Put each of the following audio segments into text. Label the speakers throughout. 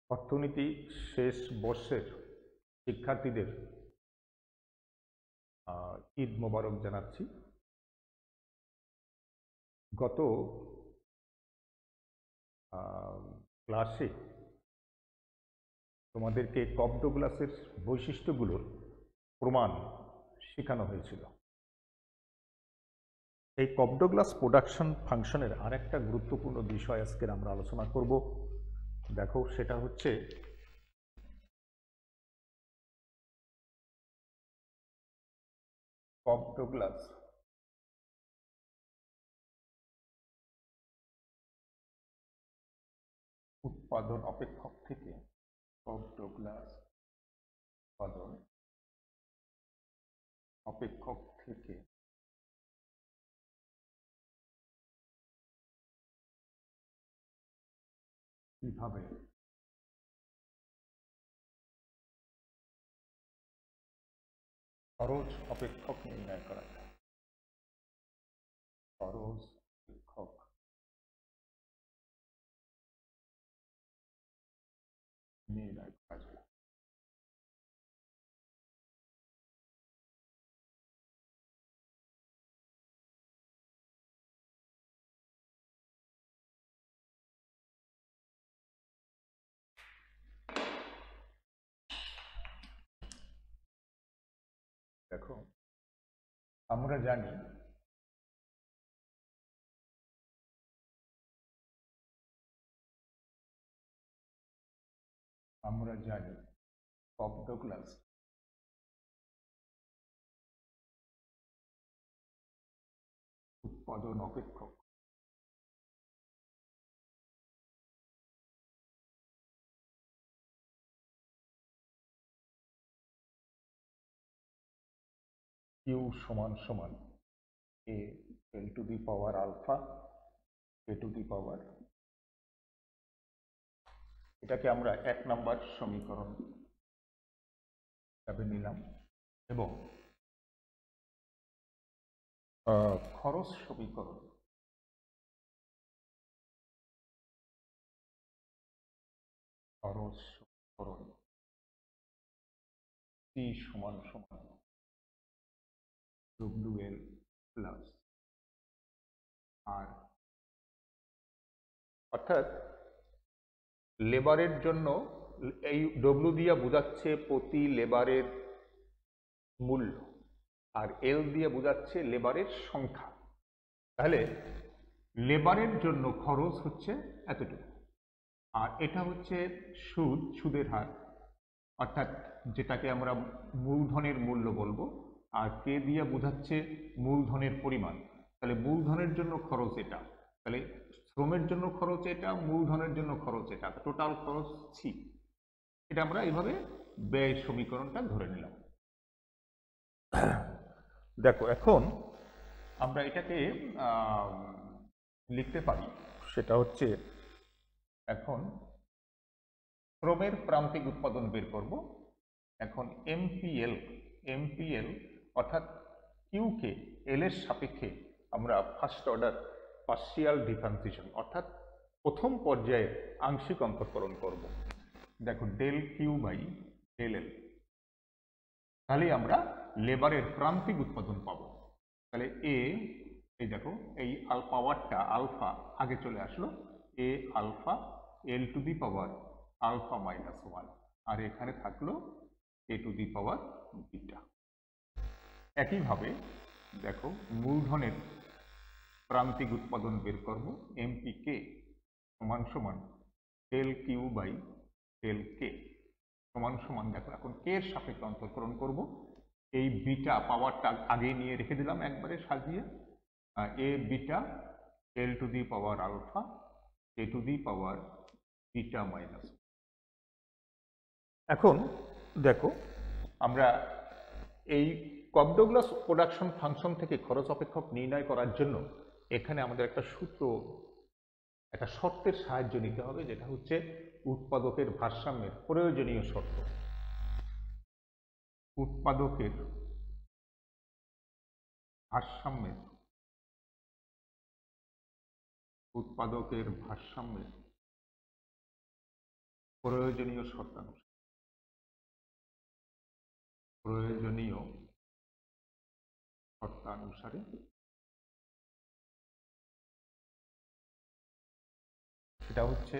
Speaker 1: অর্থনীতি শেষ বর্ষের শিক্ষার্থীদের ঈদ মোবারক জানাচ্ছি। গত ক্লাসে তোমাদেরকে কপ ডগলাসের বৈশিষ্ট্যগুলোর প্রমাণ শেখানো হয়েছিল। এই কপ ডগলাস প্রোডাকশন ফাংশনের আরেকটা গুরুত্বপূর্ণ বিষয় আজকের আমরা আলোচনা করব। দেখো, সেটা হচ্ছে কপ ডগলাস উৎপাদন অপেক্ষক থেকে কপ ডগলাস উৎপাদন অপেক্ষক থেকে কিভাবে খরচ অপেক্ষক নির্ণয় করা যায়, খরচ অপেক্ষক নির্ণয় করা যায়। দেখো, আমরা জানি কপ ডগলাস উৎপাদন অপেক্ষক কিউ সমান সমান A L to the power alpha A to the power, এটাকে আমরা 1 নম্বর সমীকরণ হিসাবে নিলাম এবং খরচ সমীকরণ সি সমান সমান ডব্লিউ এল প্লাস আর, অর্থাৎ লেবারের জন্য এই ডব্লিউ দিয়ে বোঝাচ্ছে প্রতি লেবারের মূল্য আর এল দিয়ে বোঝাচ্ছে লেবারের সংখ্যা। তাহলে লেবারের জন্য খরচ হচ্ছে এতটুকু, আর এটা হচ্ছে সুদের হার, অর্থাৎ যেটাকে আমরা মূলধনের মূল্য বলবো, আর কে দিয়ে বোঝাচ্ছে মূলধনের পরিমাণ। তাহলে মূলধনের জন্য খরচ এটা, তাহলে শ্রমের জন্য খরচ এটা, মূলধনের জন্য খরচ এটা, টোটাল খরচ সি। এটা আমরা এইভাবে ব্যয় সমীকরণটা ধরে নিলাম। দেখো, এখন আমরা এটাকে লিখতে পারি, সেটা হচ্ছে এখন শ্রমের প্রান্তিক উৎপাদন বের করব। এখন এমপিএল অর্থাৎ কিউকে এল এর সাপেক্ষে আমরা ফার্স্ট অর্ডার পার্শিয়াল ডিফারেন্সিয়েশন অর্থাৎ প্রথম পর্যায়ের আংশিক অন্তঃকরণ করব। দেখো, del Q by del L, তাহলে আমরা লেবারের প্রান্তিক উৎপাদন পাবো। তাহলে এই দেখো, এই পাওয়ারটা আলফা আগে চলে আসলো, A alpha L to the power alpha minus 1, আর এখানে থাকলো এ টু দি পাওয়ার বিটা। একইভাবে দেখো, মূলধনের প্রান্তিক উৎপাদন বের করব, এমপিকে সমান সমান ডেল কিউ বাই ডেল কে সমান সমান, দেখো এখন কে এর সাপেক্ষে অন্তঃকরণ করব। এই বিটা পাওয়ারটা আগে নিয়ে রেখে দিলাম একবারে সাজিয়ে, A beta L to the power alpha A to the power beta minus. এখন দেখো, আমরা এই কপ ডগলাস প্রোডাকশন ফাংশন থেকে খরচ অপেক্ষক নির্ণয় করার জন্য এখানে আমাদের একটা সূত্র, একটা শর্তের সাহায্য নিতে হবে, যেটা হচ্ছে উৎপাদকের ভারসাম্যের প্রয়োজনীয় শর্ত। উৎপাদকের ভারসাম্যের প্রয়োজনীয় শর্তানুসারে সেটা হচ্ছে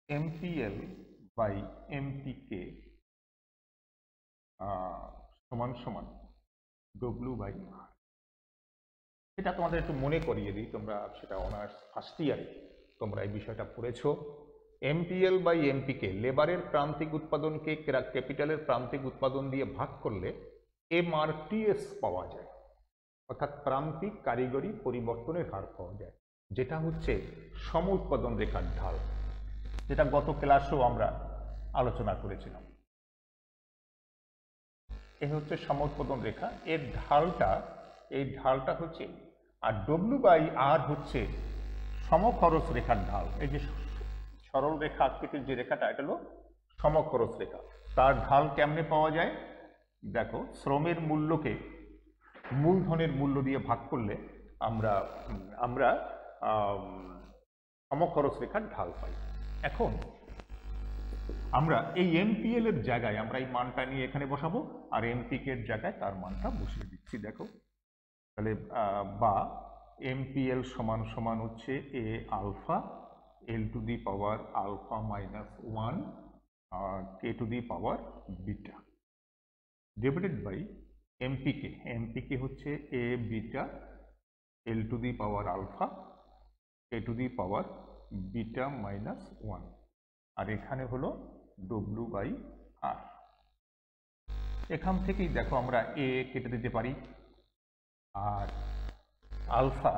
Speaker 1: MPL বাই MPK সমান সমান W বাই R। এটা তোমাদের একটু মনে করিয়ে দিই, তোমরা সেটা অনার্স ফার্স্ট ইয়ারে তোমরা এই বিষয়টা পড়েছো। MPL বাই MPK লেবারের প্রান্তিক উৎপাদনকে ক্যাপিটালের প্রান্তিক উৎপাদন দিয়ে ভাগ করলে MRTS পাওয়া যায়, অর্থাৎ প্রান্তিক কারিগরি পরিবর্তনের হার পাওয়া যায়, যেটা হচ্ছে সম উৎপাদন রেখার ঢাল, যেটা গত ক্লাসেও আমরা আলোচনা করেছিলাম। এ হচ্ছে সম উৎপাদন রেখা, এর ঢালটা হচ্ছে, আর W বাই R হচ্ছে সমখরচ রেখার ঢাল। এই যে সরল রেখা আকৃতির যে রেখাটা, এটা হলো সমখরচ রেখা। তার ঢাল কেমনে পাওয়া যায়? দেখো, শ্রমের মূল্যকে মূলধনের মূল্য দিয়ে ভাগ করলে আমরা সমখরচ রেখার ঢাল পাই। এখন আমরা এই MPL এর জায়গায় আমরা এই মানটা নিয়ে এখানে বসাবো, আর MPK এর জায়গায় তার মানটা বসিয়ে দিচ্ছি। দেখো তাহলে বা MPL সমান সমান হচ্ছে A alpha L to the power alpha minus 1 K to the power beta divided by MPK হচ্ছে A beta L to the power alpha K to the power beta minus 1, আর এখানে হলো W বাই R। এখান থেকেই দেখো আমরা A কেটে দিতে পারি, আর আলফা,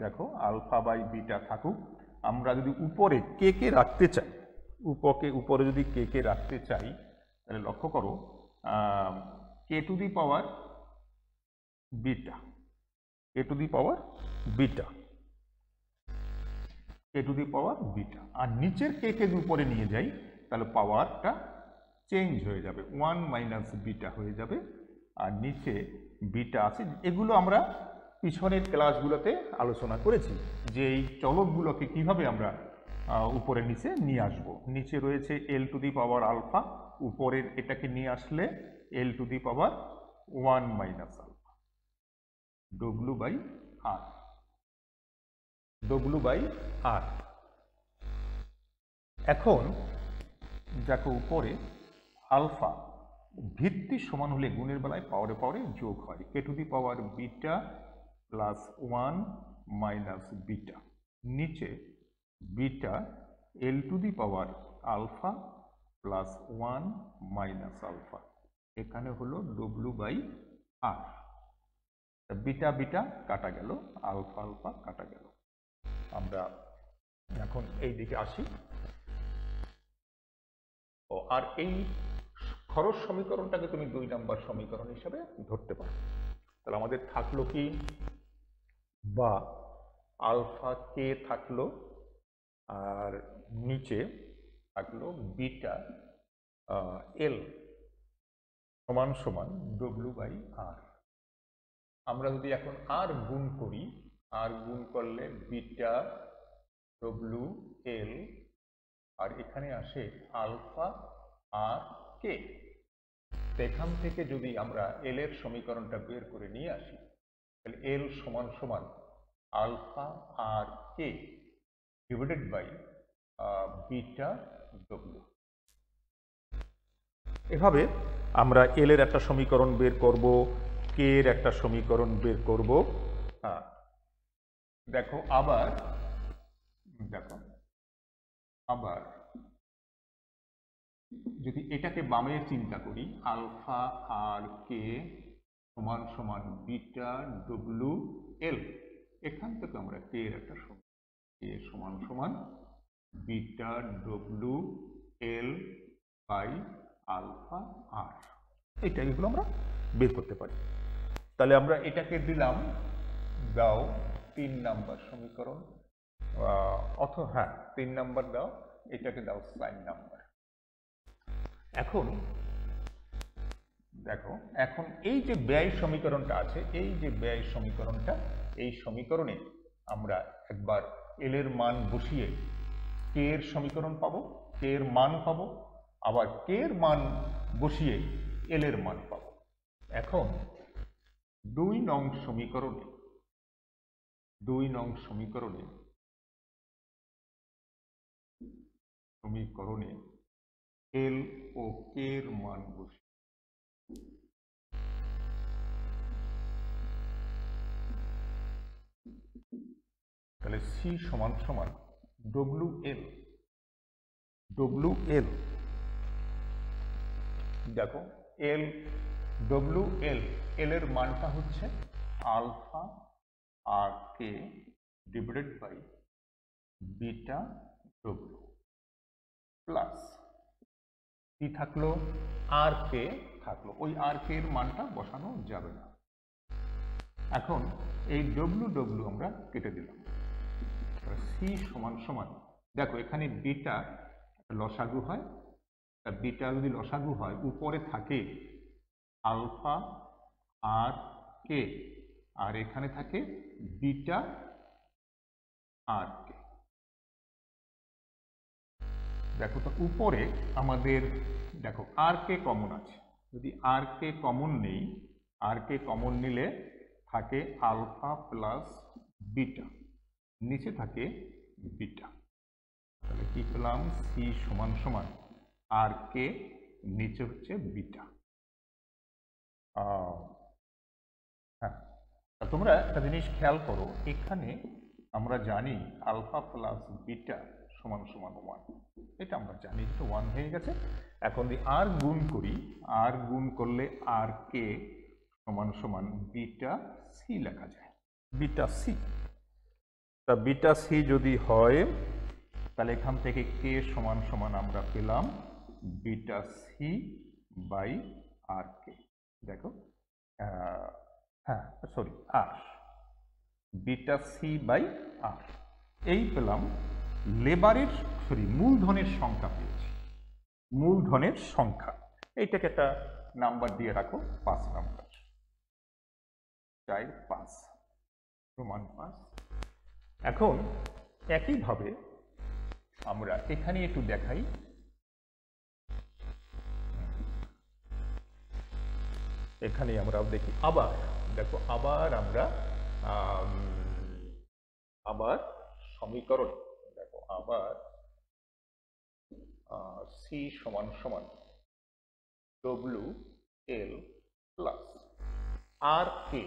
Speaker 1: দেখো আলফা বাই বিটা থাকুক। আমরা যদি উপরে কে রাখতে চাই, উপরে যদি কে রাখতে চাই, তাহলে লক্ষ্য করো K to the power beta আর নিচের কে যদি উপরে নিয়ে যাই, তাহলে পাওয়ারটা চেঞ্জ হয়ে যাবে, 1 মাইনাস বিটা হয়ে যাবে, আর নিচে বিটা আছে। এগুলো আমরা পিছনের ক্লাসগুলোতে আলোচনা করেছি যে এই চলকগুলোকে কিভাবে আমরা উপরে নিচে নিয়ে আসব। নিচে রয়েছে L to the power alpha, উপরের এটাকে নিয়ে আসলে L to the power 1 minus alpha W by R। এখন দেখো উপরে আলফা ভিত্তি সমান হলে গুণের বেলায় পাওয়ারে যোগ হয়, K to the power beta plus 1 minus beta, নিচে beta L to the power alpha plus 1 minus alpha, এখানে হলো W by R। Beta beta কাটা গেল, আলফা আলফা কাটা গেল। আমরা এখন এই দিকে আসি। আর এই খরচ সমীকরণটাকে তুমি 2 নম্বর সমীকরণ হিসেবে ধরতে পারো। তাহলে আমাদের থাকলো কি, বা আলফা কে থাকলো, আর নিচে থাকলো বিটা এল সমান সমান W বাই R। আমরা যদি এখন আর গুণ করি, আর গুণ করলে বিটা W L, আর এখানে আসে আলফা আর কে। এখান থেকে যদি আমরা এল এর সমীকরণটা বের করে নিয়ে আসি, তাহলে এল সমান সমান alpha R K divided by beta W। এভাবে আমরা এল এর একটা সমীকরণ বের করব, কে এর একটা সমীকরণ বের করব। দেখো আবার যদি এটাকে বামে চিন্তা করি, আলফা আর কে সমান সমান বিটা W L, এখান থেকে আমরা কে এর একটা কে সমান সমান beta W L by alpha R, এগুলো আমরা বের করতে পারি। তাহলে আমরা এটাকে দিলাম, দাও 3 নাম্বার সমীকরণ, অথবা হ্যাঁ 3 নাম্বার দাও, এটাকে দাও 4 নাম্বার। এখন দেখো, এখন এই যে ব্যয় সমীকরণটা আছে, এই যে ব্যয় সমীকরণটা, এই সমীকরণে আমরা একবার এল এর মান বসিয়ে K কে এর সমীকরণ পাবো, কে এর মান পাবো, আবার কে এর মান বসিয়ে এল এর মান পাবো। এখন 2 নং সমীকরণে এল ও কে এর মান বসিয়ে তাহলে সি সমান সমান WL দেখো এল WL এল এর মানটা হচ্ছে alpha R K divided by beta W plus কি থাকলো আর কে থাকলো, ওই আর কে এর মানটা বসানো যাবে না। এখন এই ডব্লিউ আমরা কেটে দিলাম। সি সমান সমান দেখো এখানে বিটা লসাগু হয়, তা বিটা যদি লসাগু হয় উপরে থাকে আলফা আর কে, আর এখানে থাকে বিটা আর কে। দেখো তো উপরে আমাদের দেখো আর কে কমন আছে, যদি আর কে কমন নেই, আর কে কমন নিলে থাকে আলফা প্লাস বিটা, নিচে থাকে বিটা। তাহলে কি পেলাম সি সমান সমান আর কে, নিচে হচ্ছে বিটা। হ্যাঁ, তোমরা একটা জিনিস খেয়াল করো, এখানে আমরা জানি আলফা প্লাস বিটা সমান সমান 1, এটা আমরা জানি, এটা 1 হয়ে গেছে। এখন যদি আর গুণ করি, আর গুণ করলে আর কে সমান সমান বিটা সি লেখা যায়, বিটা সি। তা বিটা সি যদি হয় তাহলে এখান থেকে কে সমান সমান আমরা পেলাম বিটা সি বাই আর কে। দেখো হ্যাঁ সরি আর বিটা সি বাই আর, এই পেলাম লেবারের মূলধনের সংখ্যা পেয়েছি, মূলধনের সংখ্যা। এইটাকে একটা নাম্বার দিয়ে রাখো 5 নাম্বার, 4 5 সমান 5। এখন একইভাবে আমরা এখানে একটু দেখাই, এখানে আমরা দেখি আবার, দেখো আবার আমরা আবার সমীকরণ দেখো আবার সি সমান সমান WL প্লাস আর কে,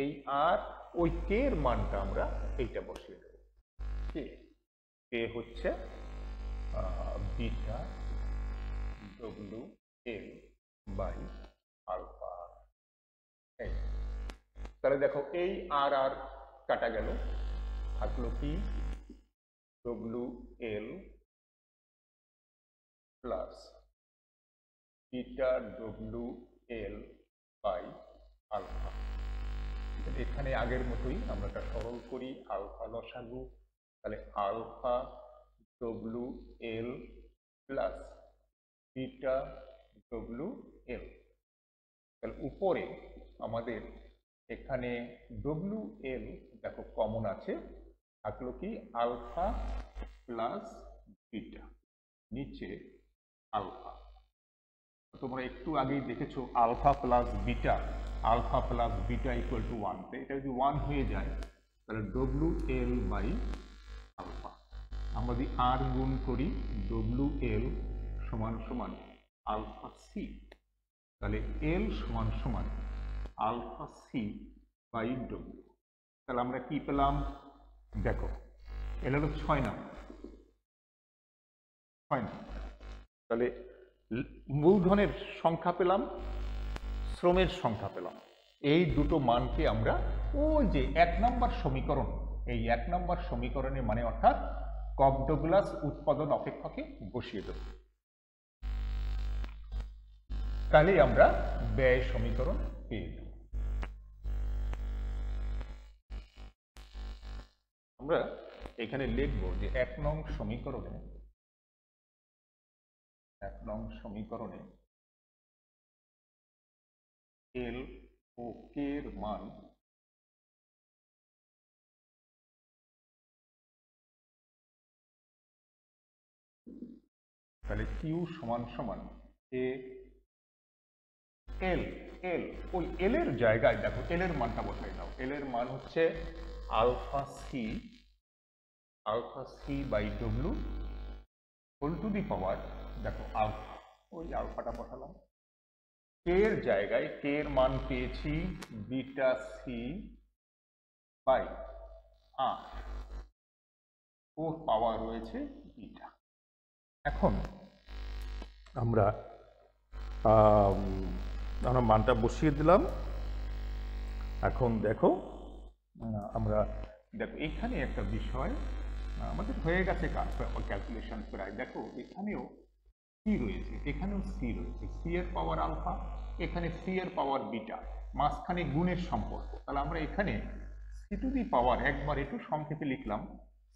Speaker 1: এই আর ওই কে এর মানটা আমরা এইটা বসিয়ে দেব, কে হচ্ছে বিটা WL বাই আলফা। তাহলে দেখো এই আর আর কাটা গেল, থাকলো কি WL plus beta WL by alpha. এখানে আগের মতোই আমরা এটা সরল করি, আলফা লসাগু, তাহলে alpha WL plus beta WL। তাহলে উপরে আমাদের এখানে WL দেখো কমন আছে, থাকলো কি আলফা প্লাস বিটা, নিচে আলফা। তোমরা একটু আগেই দেখেছো alpha plus beta equal to 1, এটা যদি 1 হয়ে যায় তাহলে WL বাই আলফা। আমরা যদি আর গুণ করি WL সমান সমান আলফা সি, তাহলে এল সমান সমান আলফা সি বাই ডব্লিউ। তাহলে আমরা কি পেলাম দেখো, এল হলো 6 নাম্বার, তাহলে মূলধনের সংখ্যা পেলাম, শ্রমের সংখ্যা পেলাম, এই দুটো মানকে আমরা ওই যে 1 নম্বর সমীকরণ, এই 1 নম্বর সমীকরণের মানে অর্থাৎ কপ-ডগলাস উৎপাদন অপেক্ষকে বসিয়ে দেব, তাহলেই আমরা ব্যয় সমীকরণ পেয়ে যাব। আমরা এখানে লিখব যে 1 নং সমীকরণে এল ও কে এর মান তাহলে কিউ সমান সমান এ এল এল, ওই এল এর জায়গায় দেখো এল এর মানটা বসাই দাও। এল এর মান হচ্ছে alpha C by W whole to the power, দেখো আলফা, ওই আলফাটা বসালাম। কে এর জায়গায় কে এর মান পেয়েছি বিটা সি বাই আর, ওর পাওয়ার রয়েছে বিটা। এখন আমরা মানটা বসিয়ে দিলাম। এখন দেখো আমরা দেখো এখানে একটা বিষয় আমাদের হয়ে গেছে ক্যালকুলেশন প্রায়। দেখো এখানেও সি রয়েছে, এখানেও সি রয়েছে, সি এর পাওয়ার আলফা, এখানে সি এর পাওয়ার বিটা, মাঝখানে গুণের সম্পর্ক। তাহলে আমরা এখানে সি টু দি পাওয়ার একবার একটু সংক্ষেপে লিখলাম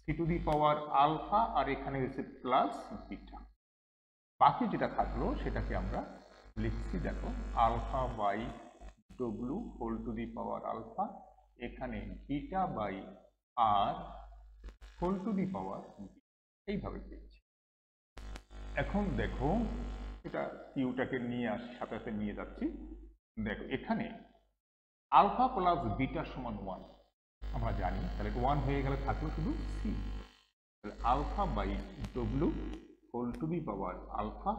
Speaker 1: C to the power alpha, আর এখানে হচ্ছে প্লাস বিটা। বাকি যেটা থাকলো সেটাকে আমরা লিখছি দেখো alpha by W whole to the power alpha, এখানে beta by R whole to the power, এইভাবে পেয়েছি। এখন দেখো এটা কিউটাকে নিয়ে আসি, সাথে সাথে নিয়ে যাচ্ছি। দেখো এখানে আলফা প্লাস বিটা সমান 1 আমরা জানি, তাহলে 1 হয়ে গেলে থাকলো শুধু সি। তাহলে alpha by W whole to the power alpha,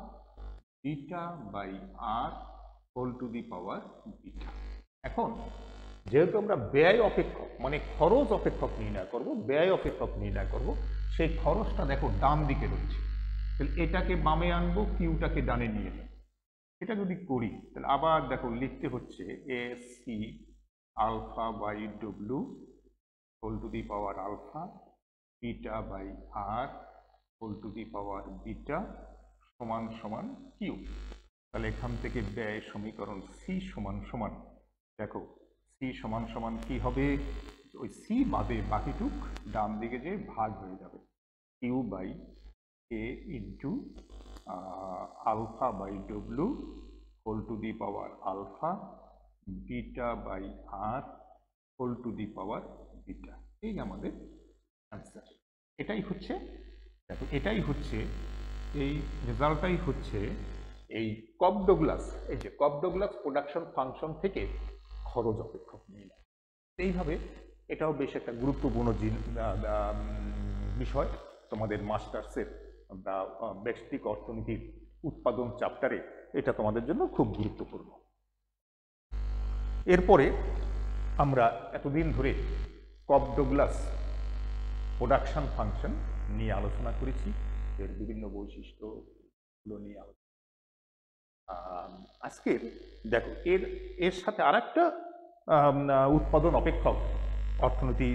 Speaker 1: beta by R whole to the power beta. এখন যেহেতু আমরা ব্যয় অপেক্ষক মানে খরচ অপেক্ষক নির্ণয় করব, ব্যয় অপেক্ষক নির্ণয় করব, সেই খরচটা দেখো ডান দিকে রয়েছে। তাহলে এটাকে বামে আনবো, কিউটাকে ডানে নিয়ে যাবো। এটা যদি করি তাহলে আবার দেখো লিখতে হচ্ছে A C alpha by W whole to the power alpha, beta by R whole to the power beta সমান সমান কিউ। তাহলে এখান থেকে ব্যয় সমীকরণ সি সমান সমান, দেখো সি সমান সমান কি হবে, ওই সি বাদে বাকিটুক ডান দিকে যে ভাগ হয়ে যাবে, Q by A into alpha by W whole to the power alpha, beta by R whole to the power beta. এই আমাদের অ্যান্সার। এটাই হচ্ছে, দেখো এটাই হচ্ছে, এই রেজাল্টটাই হচ্ছে এই কপ-ডগলাস, এই যে কপ-ডগলাস প্রোডাকশন ফাংশন থেকে খরচ অপেক্ষক নির্ণয়। এইভাবে এটাও বেশ একটা গুরুত্বপূর্ণ বিষয় তোমাদের মাস্টার্সের ব্যষ্টিক অর্থনীতির উৎপাদন চ্যাপ্টারে, এটা তোমাদের জন্য খুব গুরুত্বপূর্ণ। এরপরে আমরা এতদিন ধরে কপ-ডগলাস প্রোডাকশন ফাংশন নিয়ে আলোচনা করেছি, এর বিভিন্ন বৈশিষ্ট্যগুলো নিয়ে আলোচনা। আজকের দেখো এর সাথে আরেকটা উৎপাদন অপেক্ষক অর্থনীতি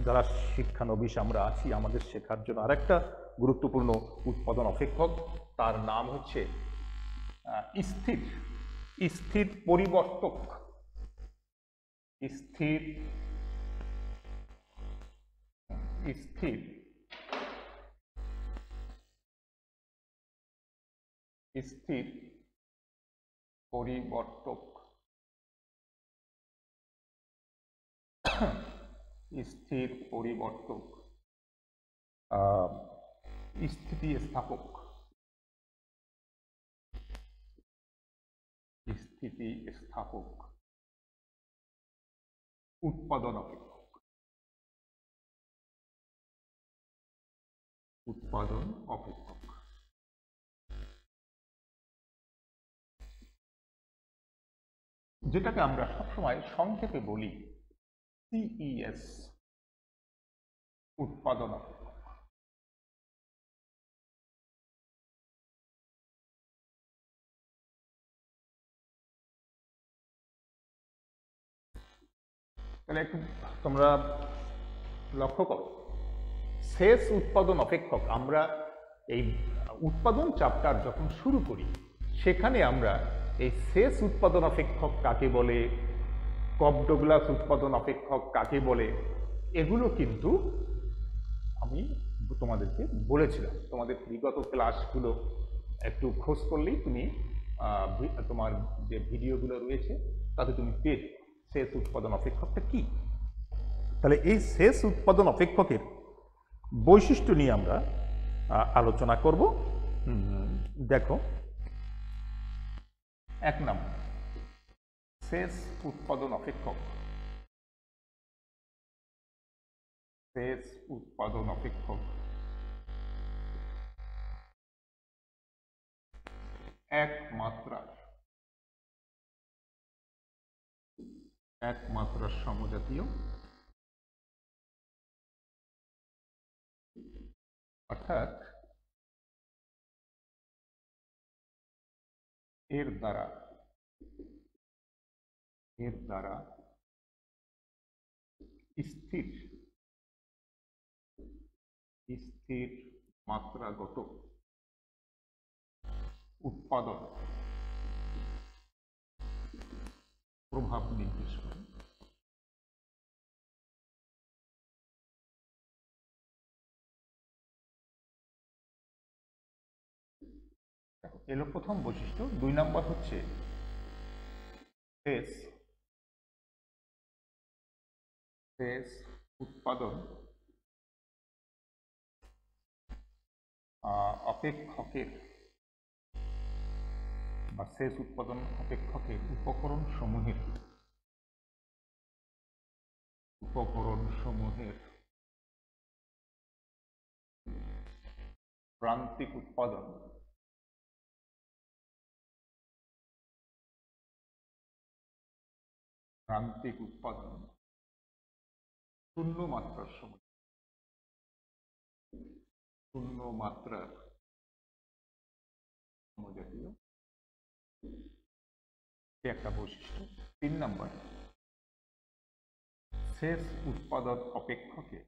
Speaker 1: যারা শিক্ষানবিশ আমরা আছি, আমাদের শেখার জন্য আরেকটা গুরুত্বপূর্ণ উৎপাদন অপেক্ষক, তার নাম হচ্ছে স্থির পরিবর্তক। স্থির পরিবর্তক। স্থির পরিবর্তক, স্থিতিস্থাপক, উৎপাদন অপেক্ষক, যেটাকে আমরা সবসময় সংক্ষেপে বলি সিইএস, উৎপাদন অপেক্ষক। তাহলে একটু তোমরা লক্ষ্য করো, শেষ উৎপাদন অপেক্ষক, আমরা এই উৎপাদন চ্যাপ্টার যখন শুরু করি সেখানে আমরা এই শেষ উৎপাদন অপেক্ষক কাকে বলে, কপ-ডগলাস উৎপাদন অপেক্ষক কাকে বলে, এগুলো কিন্তু আমি তোমাদেরকে বলেছিলাম। তোমাদের বিগত ক্লাসগুলো একটু খোঁজ করলেই তুমি তোমার যে ভিডিওগুলো রয়েছে তাতে তুমি পেয়ে শেষ উৎপাদন অপেক্ষকটা কি। তাহলে এই শেষ উৎপাদন অপেক্ষকের বৈশিষ্ট্য নিয়ে আমরা আলোচনা করব। দেখো 1 নম্বর শেষ উৎপাদন অপেক্ষক। শেষ উৎপাদন অপেক্ষক একমাত্রার সমজাতীয়, অর্থাৎ এর দ্বারা স্থির মাত্রাগত উৎপাদন প্রভাব নির্দেশ করে। এলো প্রথম বৈশিষ্ট্য। 2 নম্বর হচ্ছে শেষ উৎপাদন অপেক্ষকের বা শেষ উৎপাদন অপেক্ষকের উপকরণ সমূহের প্রান্তিক উৎপাদন শূন্য মাত্রার সমজাতীয়, একটা বৈশিষ্ট্য। 3 নম্বর শেষ উৎপাদন অপেক্ষকে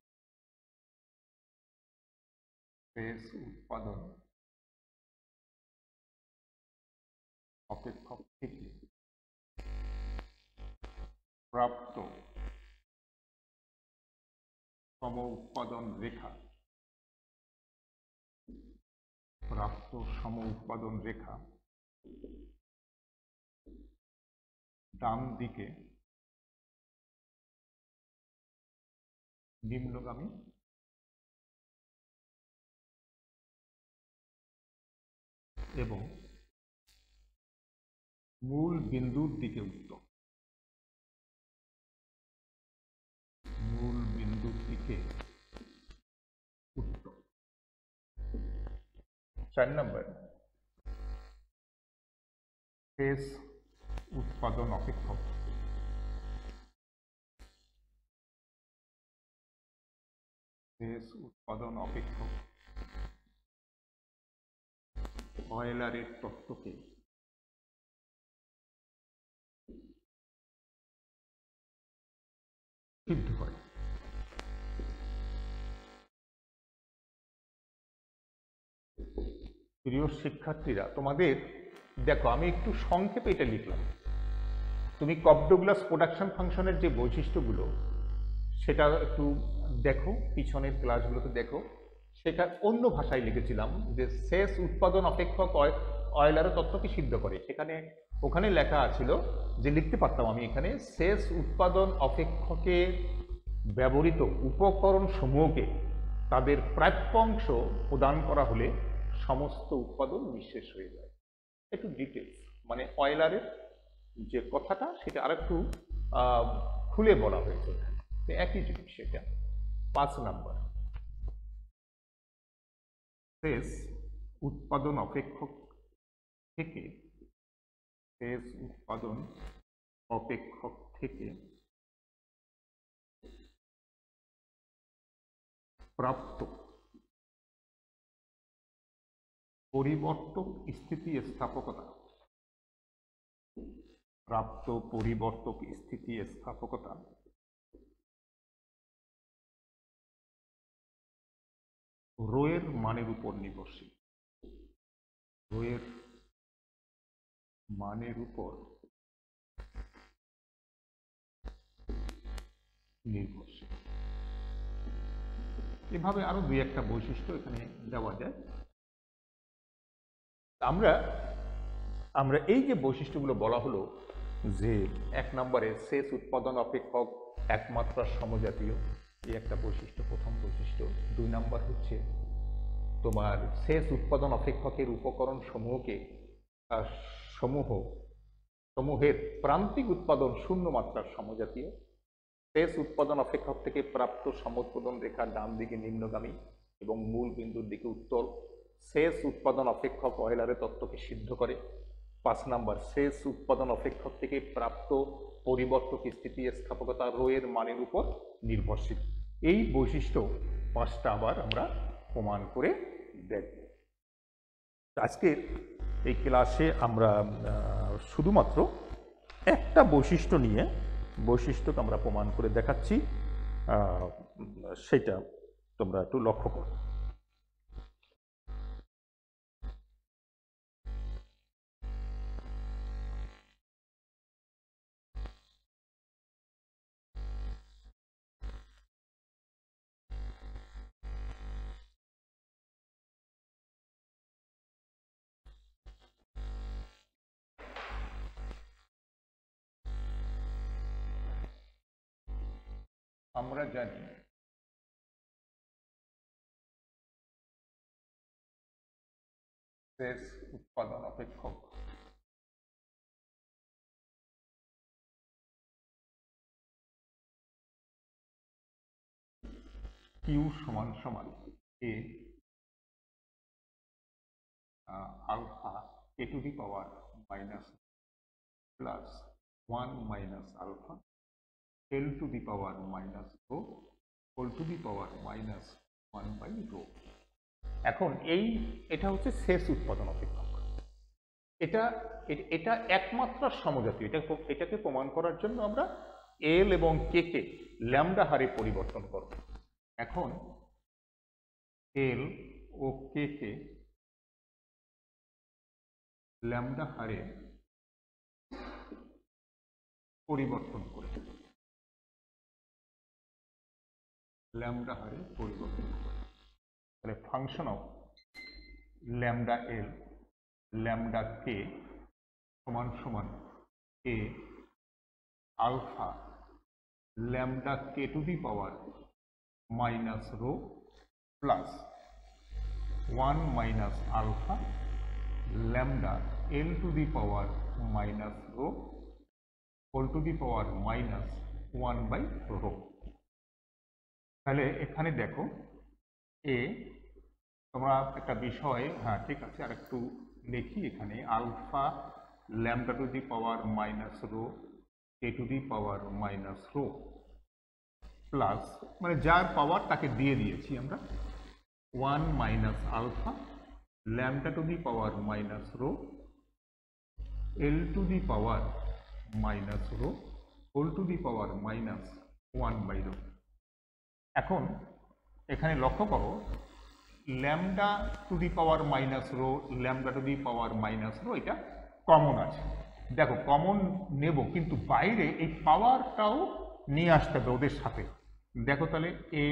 Speaker 1: অপেক্ষক থেকে প্রাপ্ত সম উৎপাদন রেখা ডান দিকে নিম্নগামী এবং মূল বিন্দুর দিকে উত্তম। 4 নম্বর শেষ উৎপাদন অপেক্ষক অয়েলারের তত্ত্বকে সিদ্ধ করে। প্রিয় শিক্ষার্থীরা, তোমাদের দেখো আমি একটু সংক্ষেপে এটা লিখলাম। তুমি কপ-ডগলাস প্রোডাকশন ফাংশনের যে বৈশিষ্ট্যগুলো সেটা একটু দেখো, পিছনের ক্লাসগুলোতে দেখো। সেটা অন্য ভাষায় লিখেছিলাম যে শেষ উৎপাদন অপেক্ষক অয়েলারের তত্ত্বকে সিদ্ধ করে। ওখানে লেখা ছিল যে লিখতে পারতাম আমি এখানে, শেষ উৎপাদন অপেক্ষকে ব্যবহৃত উপকরণ সমূহকে তাদের প্রাপ্যাংশ প্রদান করা হলে সমস্ত উৎপাদন নিঃশেষ হয়ে যায়। একটু ডিটেলস মানে অয়েলারের যে কথাটা সেটা আরেকটু খুলে বলা হয়েছে, একই জিনিস সেটা। 5 নম্বর শেষ উৎপাদন অপেক্ষক থেকে প্রাপ্ত পরিবর্তক স্থিতিস্থাপকতা রোয়ের মানের উপর নির্ভরশীল। এভাবে আরো 2-1টা বৈশিষ্ট্য এখানে দেওয়া যায়। আমরা এই যে বৈশিষ্ট্যগুলো বলা হলো যে 1 নম্বরে শেষ উৎপাদন অপেক্ষক একমাত্রার সমজাতীয়, এই একটা বৈশিষ্ট্য, প্রথম বৈশিষ্ট্য। 2 নম্বর হচ্ছে তোমার শেষ উৎপাদন অপেক্ষকের উপকরণ সমূহের প্রান্তিক উৎপাদন শূন্য মাত্রার সমজাতীয়। শেষ উৎপাদন অপেক্ষক থেকে প্রাপ্ত সমোৎপাদন রেখা ডান দিকে নিম্নগামী এবং মূল বিন্দুর দিকে উত্তল। শেষ উৎপাদন অপেক্ষক অয়েলারের তত্ত্বকে সিদ্ধ করে। 5 নম্বর, শেষ উৎপাদন অপেক্ষক থেকে প্রাপ্ত পরিবর্তক স্থিতিস্থাপকতা রো এর মানের উপর নির্ভরশীল। এই বৈশিষ্ট্য 5টা আবার আমরা প্রমাণ করে দেখব। আজকের এই ক্লাসে আমরা শুধুমাত্র একটা বৈশিষ্ট্যকে আমরা প্রমাণ করে দেখাচ্ছি, সেটা তোমরা একটু লক্ষ্য করো। আমরা জানি শেষ উৎপাদন অপেক্ষক কিউ সমান সমান A alpha A to the power minus plus 1 minus alpha L to the power minus rho whole to the power minus 1 by rho. এখন এটা হচ্ছে শেষ উৎপাদন অপেক্ষক। এটা একমাত্রার সমজাতীয়। এটাকে প্রমাণ করার জন্য আমরা এল এবং কে কে ল্যামডা হারে পরিবর্তন করব। এখন এল ও কে কে ল্যামডা হারে পরিবর্তন করে তাহলে function of lambda L lambda K সমান সমান A alpha lambda K to the power minus rho plus 1 minus alpha lambda L to the power minus rho whole to the power minus 1 by rho. তাহলে এখানে দেখো তোমরা একটা বিষয়, হ্যাঁ ঠিক আছে, আর একটু লিখি এখানে alpha lambda to the power minus rho K to the power minus rho plus, মানে যার পাওয়ার তাকে দিয়ে দিয়েছি আমরা, 1 minus alpha lambda to the power minus rho L to the power minus rho whole to the power minus 1 by rho. এখন এখানে লক্ষ্য করো lambda to the power minus rho lambda to the power minus rho এটা common আছে। দেখো common নেব, কিন্তু বাইরে এই পাওয়ারটাও নিয়ে আসতে হবে ওদের সাথে। দেখো তাহলে A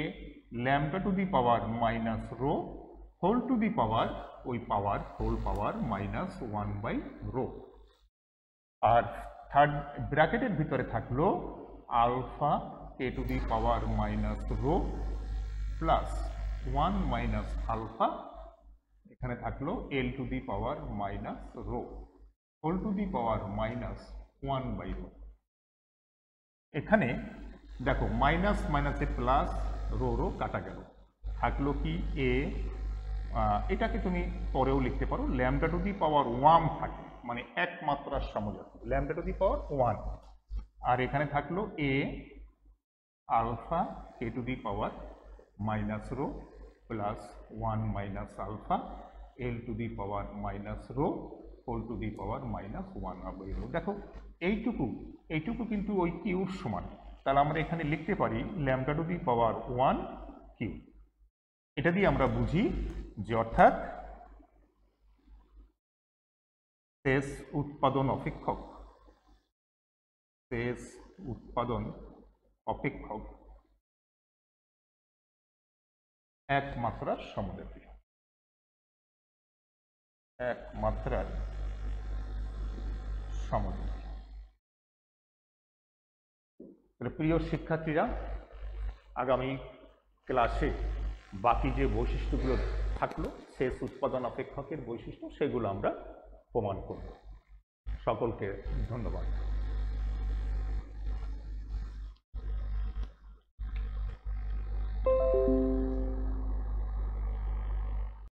Speaker 1: lambda to the power minus rho whole to the power ওই power whole power minus 1 by rho. আর থার্ড ব্র্যাকেটের ভিতরে থাকলো alpha K to the power minus rho plus 1 minus alpha, এখানে থাকলো L to the power minus rho whole to the power minus 1 by rho. এখানে দেখো minus মাইনাসে plus rho rho কাটা গেল, থাকলো কি এ, এটাকে তুমি পরেও লিখতে পারো ল্যামডা টু দি পাওয়ার 1 থাকে, মানে একমাত্রার সমজাতীয় ল্যামডা টু দি পাওয়ার 1। আর এখানে থাকলো A alpha K to the power minus rho plus 1 minus alpha L to the power minus rho whole to the power minus 1 by rho. দেখো এইটুকু কিন্তু ওই কিউর সমান, তাহলে আমরা এখানে লিখতে পারি lambda to the power 1 Q. এটা দিয়ে আমরা বুঝি যে অর্থাৎ শেষ উৎপাদন অপেক্ষক একমাত্রার সমজাতীয়, প্রিয় শিক্ষার্থীরা, আগামী ক্লাসে বাকি যে বৈশিষ্ট্যগুলো থাকলো শেষ উৎপাদন অপেক্ষকের বৈশিষ্ট্য, সেগুলো আমরা প্রমাণ করব। সকলকে ধন্যবাদ।